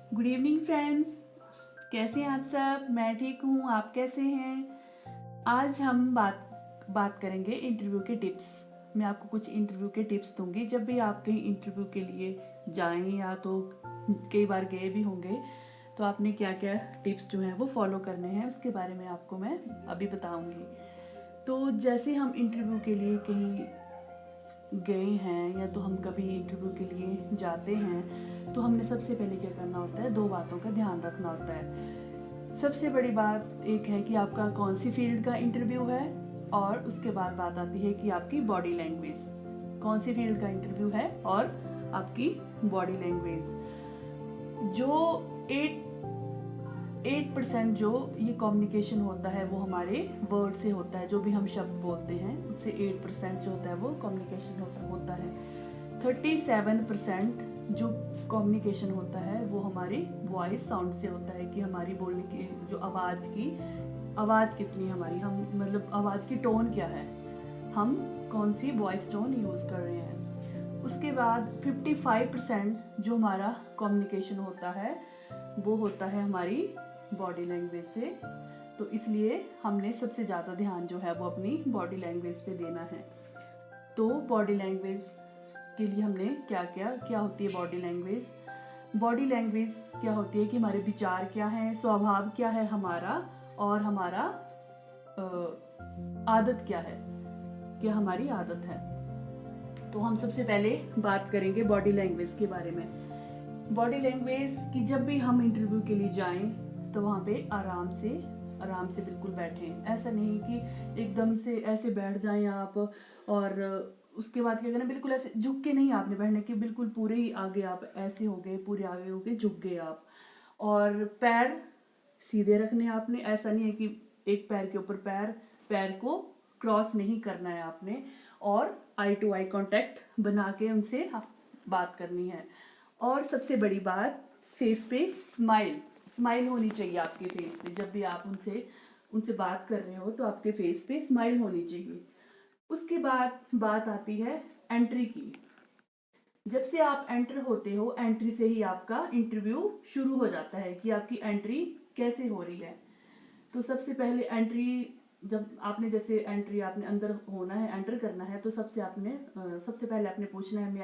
Good evening friends, कैसे हैं आप सब। मैं ठीक हूँ, आप कैसे हैं। आज हम बात करेंगे इंटरव्यू के टिप्स। मैं आपको कुछ इंटरव्यू के टिप्स दूंगी। जब भी आप कहीं इंटरव्यू के लिए जाएं या तो कई बार गए भी होंगे तो आपने क्या क्या टिप्स जो हैं वो फॉलो करने हैं, उसके बारे में आपको मैं अभी बताऊंगी। तो जैसे हम इंटरव्यू के लिए कहीं गए हैं या तो हम कभी इंटरव्यू के लिए जाते हैं तो हमने सबसे पहले क्या करना होता है, दो बातों का ध्यान रखना होता है। सबसे बड़ी बात एक है कि आपका कौन सी फील्ड का इंटरव्यू है, और उसके बाद बात आती है कि आपकी बॉडी लैंग्वेज, कौन सी फील्ड का इंटरव्यू है और आपकी बॉडी लैंग्वेज। जो 8% जो ये कम्युनिकेशन होता है वो हमारे वर्ड से होता है। जो भी हम शब्द बोलते हैं उससे 8% जो होता है वो कम्युनिकेशन होता है। 37% जो कम्युनिकेशन होता है वो हमारी वॉइस साउंड से होता है, कि हमारी बोलने की जो आवाज़ कितनी हमारी, हम मतलब आवाज़ की टोन क्या है, हम कौन सी वॉइस टोन यूज़ कर रहे हैं। उसके बाद 55% जो हमारा कम्युनिकेशन होता है वो होता है हमारी बॉडी लैंग्वेज से। तो इसलिए हमने सबसे ज़्यादा ध्यान जो है वो अपनी बॉडी लैंग्वेज पे देना है। तो बॉडी लैंग्वेज के लिए हमने क्या होती है बॉडी लैंग्वेज। बॉडी लैंग्वेज क्या होती है कि हमारे विचार क्या हैं, स्वभाव क्या है हमारा, और हमारा आदत क्या है, क्या हमारी आदत है। तो हम सबसे पहले बात करेंगे बॉडी लैंग्वेज के बारे में। बॉडी लैंग्वेज की जब भी हम इंटरव्यू के लिए जाएं तो वहाँ पे आराम से बिल्कुल बैठें। ऐसा नहीं कि एकदम से ऐसे बैठ जाएं आप, और उसके बाद क्या करना, बिल्कुल ऐसे झुक के नहीं आपने बैठना कि बिल्कुल पूरे ही आगे आप ऐसे हो गए, पूरे आगे हो गए, झुक गए आप। और पैर सीधे रखने आपने, ऐसा नहीं है कि एक पैर के ऊपर पैर को क्रॉस नहीं करना है आपने। और आई टू आई कांटेक्ट बना के उनसे बात करनी है। और सबसे बड़ी बात, फेस पे स्माइल होनी चाहिए आपके फेस पे। जब भी आप उनसे बात कर रहे हो तो आपके फेस पे स्माइल होनी चाहिए। उसके बाद बात आती है एंट्री की। जब से आप एंटर होते हो, एंट्री से ही आपका इंटरव्यू शुरू हो जाता है कि आपकी एंट्री कैसे हो रही है। तो सबसे पहले एंट्री, जब आपने जैसे एंट्री आपने अंदर होना है, एंटर करना है, तो सबसे पहले आपने पूछना है मे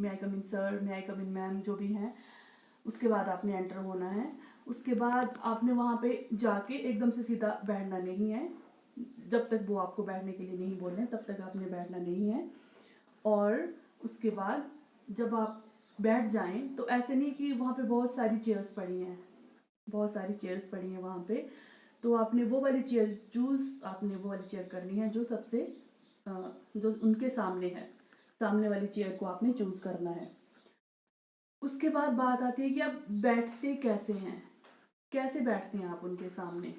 आई कम इन सर, मे आई कम इन मैम, जो भी है। उसके बाद आपने एंटर होना है। उसके बाद आपने वहाँ पे जाके एकदम से सीधा बैठना नहीं है। जब तक वो आपको बैठने के लिए नहीं बोल रहे तब तक आपने बैठना नहीं है। और उसके बाद जब आप बैठ जाएं तो ऐसे नहीं कि वहाँ पे बहुत सारी चेयर्स पड़ी हैं, वहाँ पे। तो आपने वो वाली चेयर करनी है जो सबसे जो उनके सामने है, सामने वाली चेयर को आपने चूज करना है। उसके बाद बात आती है कि आप बैठते कैसे हैं, कैसे बैठते हैं आप उनके सामने।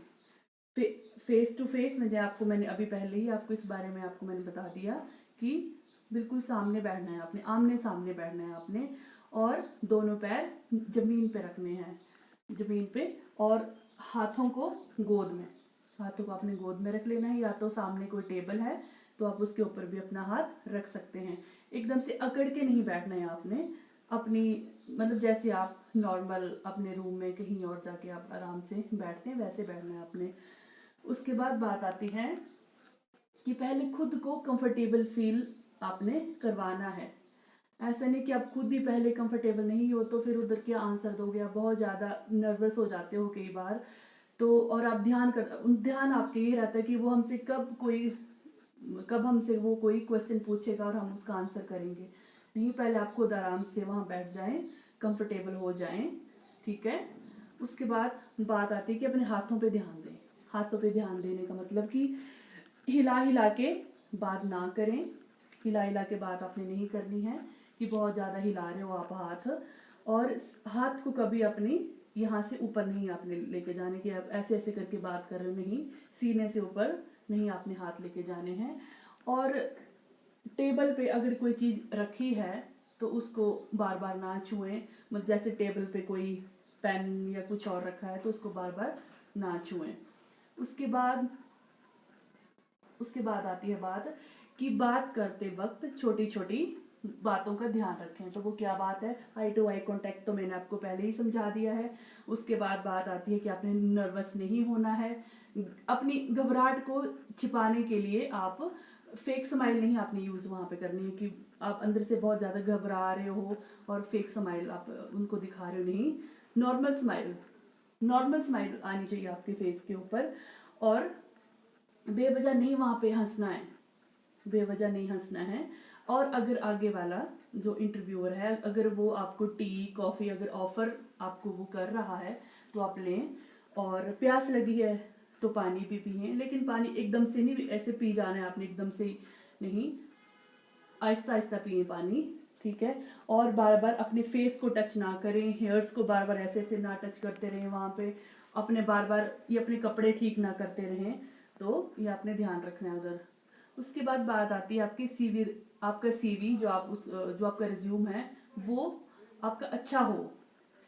फे, फेस टू फेस में, मैंने अभी पहले ही आपको इस बारे में आपको मैंने बता दिया कि बिल्कुल सामने बैठना है आपने, आमने सामने बैठना है आपने। और दोनों पैर जमीन पे रखने हैं, जमीन पे। और हाथों को गोद में हाथों को अपने गोद में रख लेना है, या तो सामने कोई टेबल है तो आप उसके ऊपर भी अपना हाथ रख सकते हैं। एकदम से अकड़ के नहीं बैठना है आपने, अपनी मतलब जैसे आप नॉर्मल अपने रूम में कहीं और जाके आप आराम से बैठते हैं वैसे बैठना है आपने। उसके बाद बात आती है कि पहले खुद को कंफर्टेबल फील आपने करवाना है। ऐसा नहीं कि आप खुद ही पहले कंफर्टेबल नहीं हो तो फिर उधर क्या आंसर दोगे, आप बहुत ज़्यादा नर्वस हो जाते हो कई बार। तो और आप ध्यान आपके ये रहता है कि कब हमसे वो कोई क्वेश्चन पूछेगा और हम उसका आंसर करेंगे। नहीं, पहले आप खुद आराम से वहाँ बैठ जाएं, कंफर्टेबल हो जाएं, ठीक है। उसके बाद बात आती है कि अपने हाथों पे ध्यान दें। हाथों पे ध्यान देने का मतलब कि हिला हिला के बात ना करें। हिला हिला के बात आपने नहीं करनी है कि बहुत ज़्यादा हिला रहे हो आप हाथ। और हाथ को कभी अपने यहाँ से ऊपर नहीं आपने लेके जाने की, आप ऐसे ऐसे करके बात कर रहे हो, नहीं, सीने से ऊपर नहीं आपने हाथ लेके जाने हैं। और टेबल पे अगर कोई चीज़ रखी है तो उसको बार बार ना छुएं। मतलब जैसे टेबल पे कोई पेन या कुछ और रखा है तो उसको बार बार ना छुएं। उसके बाद आती है बात कि बात करते वक्त छोटी छोटी बातों का ध्यान रखें। तो वो क्या बात है, आई टू आई कांटेक्ट तो मैंने आपको पहले ही समझा दिया है। उसके बाद बात आती है कि आपने नर्वस नहीं होना है। अपनी घबराहट को छिपाने के लिए आप फेक स्माइल नहीं आपने यूज़ वहाँ पे करनी है कि आप अंदर से बहुत ज़्यादा घबरा रहे हो और फेक स्माइल आप उनको दिखा रहे हो, नहीं। नॉर्मल स्माइल आनी चाहिए आपके फेस के ऊपर। और बेवजह नहीं वहाँ पे हंसना है, बेवजह नहीं हंसना है। और अगर आगे वाला जो इंटरव्यूअर है, अगर वो आपको टी कॉफ़ी अगर ऑफ़र आपको वो कर रहा है तो आप लें। और प्यास लगी है तो पानी भी पिए, लेकिन पानी एकदम से नहीं ऐसे पी जाना है आपने, एकदम से नहीं, आहिस्ता आहिस्ता पिए पानी, ठीक है। और बार बार अपने फेस को टच ना करें, हेयर्स को बार बार ऐसे ऐसे ना टच करते रहें वहाँ पे, अपने बार बार ये अपने कपड़े ठीक ना करते रहें। तो ये आपने ध्यान रखना है उधर। उसके बाद बात आती है आपकी सीवी। आपका सीवी जो जो आपका रिज्यूम है वो आपका अच्छा हो।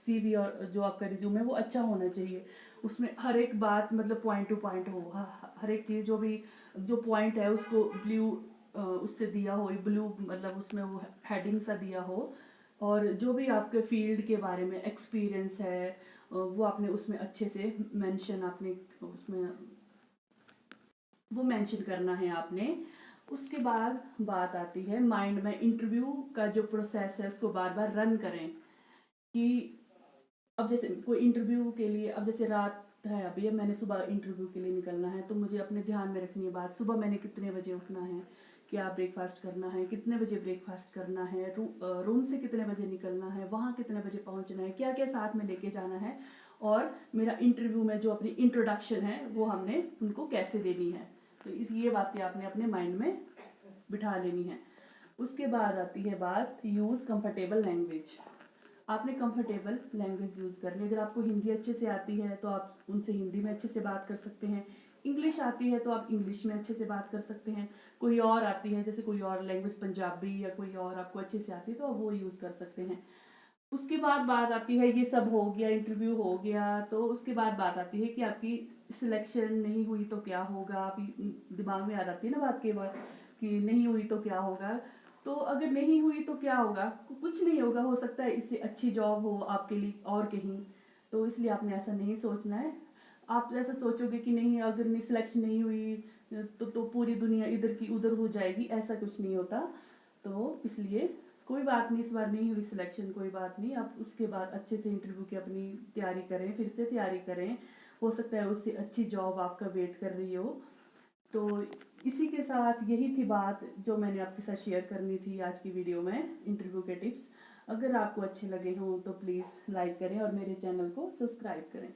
सीवी और जो आपका रिज्यूम है वो अच्छा होना चाहिए। उसमें हर एक बात मतलब पॉइंट टू पॉइंट हो, हर एक चीज़ जो भी जो पॉइंट है उसको ब्लू उससे दिया हो, ब्लू मतलब उसमें वो हेडिंग सा दिया हो। और जो भी आपके फील्ड के बारे में एक्सपीरियंस है वो आपने उसमें अच्छे से मेंशन आपने उसमें वो मेंशन करना है आपने। उसके बाद बात आती है माइंड में इंटरव्यू का जो प्रोसेस है उसको बार बार रन करें कि अब जैसे कोई इंटरव्यू के लिए, अब जैसे रात है अभी, अब मैंने सुबह इंटरव्यू के लिए निकलना है तो मुझे अपने ध्यान में रखनी है बात, सुबह मैंने कितने बजे उठना है, क्या ब्रेकफास्ट करना है, कितने बजे ब्रेकफास्ट करना है, रूम से कितने बजे निकलना है, वहाँ कितने बजे पहुँचना है, क्या क्या साथ में लेके जाना है। और मेरा इंटरव्यू में जो अपनी इंट्रोडक्शन है वो हमने उनको कैसे देनी है। तो ये बातें आपने अपने माइंड में बिठा लेनी है। उसके बाद आती है बात यूज़ कंफर्टेबल लैंग्वेज। आपने कंफर्टेबल लैंग्वेज यूज़ करनी है। अगर आपको हिंदी अच्छे से आती है तो आप उनसे हिंदी में अच्छे से बात कर सकते हैं। इंग्लिश आती है तो आप इंग्लिश में अच्छे से बात कर सकते हैं। कोई और आती है, जैसे कोई और लैंग्वेज पंजाबी या कोई और आपको अच्छे से आती है तो आप वो यूज़ कर सकते हैं। उसके बाद बात आती है, ये सब हो गया, इंटरव्यू हो गया, तो उसके बाद बात आती है कि आपकी सिलेक्शन नहीं हुई तो क्या होगा। आप दिमाग में आ जाती है ना बात के बाद कि नहीं हुई तो क्या होगा। तो अगर नहीं हुई तो क्या होगा, कुछ नहीं होगा, हो सकता है इससे अच्छी जॉब हो आपके लिए और कहीं। तो इसलिए आपने ऐसा नहीं सोचना है। आप ऐसा सोचोगे कि नहीं अगर नहीं सिलेक्शन नहीं हुई तो पूरी दुनिया इधर की उधर हो जाएगी, ऐसा कुछ नहीं होता। तो इसलिए कोई बात नहीं, इस बार नहीं हुई सिलेक्शन, कोई बात नहीं, आप उसके बाद अच्छे से इंटरव्यू की अपनी तैयारी करें, फिर से तैयारी करें, हो सकता है उससे अच्छी जॉब आपका वेट कर रही हो। तो इसी के साथ यही थी बात जो मैंने आपके साथ शेयर करनी थी आज की वीडियो में, इंटरव्यू के टिप्स। अगर आपको अच्छे लगे हों तो प्लीज़ लाइक करें और मेरे चैनल को सब्सक्राइब करें।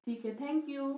ठीक है, थैंक यू।